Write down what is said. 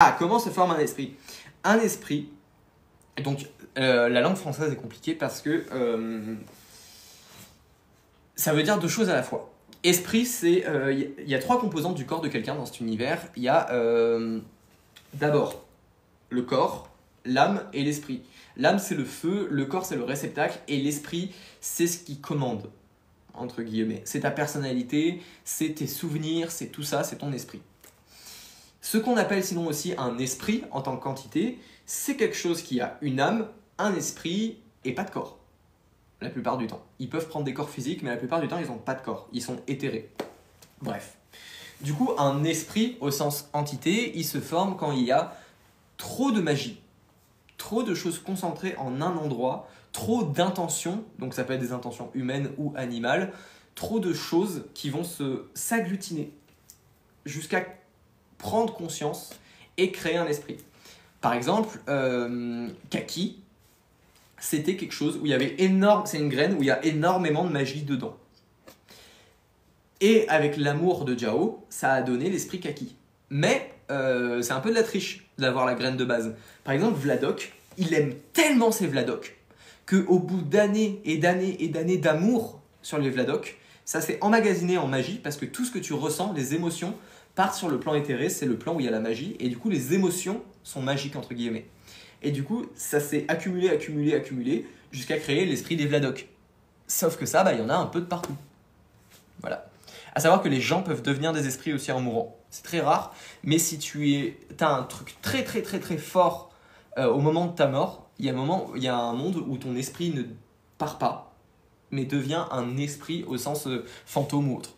Ah, comment se forme un esprit? Un esprit, donc la langue française est compliquée parce que ça veut dire deux choses à la fois. Esprit, c'est y a trois composantes du corps de quelqu'un dans cet univers. Il y a d'abord le corps, l'âme et l'esprit. L'âme, c'est le feu, le corps, c'est le réceptacle, et l'esprit, c'est ce qui commande, entre guillemets. C'est ta personnalité, c'est tes souvenirs, c'est tout ça, c'est ton esprit. Ce qu'on appelle sinon aussi un esprit en tant que quantité, c'est quelque chose qui a une âme, un esprit et pas de corps. La plupart du temps. Ils peuvent prendre des corps physiques, mais la plupart du temps, ils n'ont pas de corps. Ils sont éthérés. Bref. Du coup, un esprit, au sens entité, il se forme quand il y a trop de magie, trop de choses concentrées en un endroit, trop d'intentions, donc ça peut être des intentions humaines ou animales, trop de choses qui vont s'agglutiner jusqu'à prendre conscience et créer un esprit. Par exemple, Kaki, c'était quelque chose où il y avait c'est une graine où il y a énormément de magie dedans. Et avec l'amour de Jao, ça a donné l'esprit Kaki. Mais c'est un peu de la triche d'avoir la graine de base. Par exemple, Vladok, il aime tellement ses Vladok qu'au bout d'années et d'années et d'années d'amour sur les Vladok, ça s'est emmagasiné en magie parce que tout ce que tu ressens, les émotions, partent sur le plan éthéré, c'est le plan où il y a la magie, et du coup les émotions sont magiques entre guillemets. Et du coup, ça s'est accumulé, accumulé, accumulé, jusqu'à créer l'esprit des Vladok. Sauf que ça, il y en a un peu de partout. Voilà. À savoir que les gens peuvent devenir des esprits aussi en mourant. C'est très rare, mais si tu as un truc très très très très fort au moment de ta mort, il y a un monde où ton esprit ne part pas, mais devient un esprit au sens fantôme ou autre.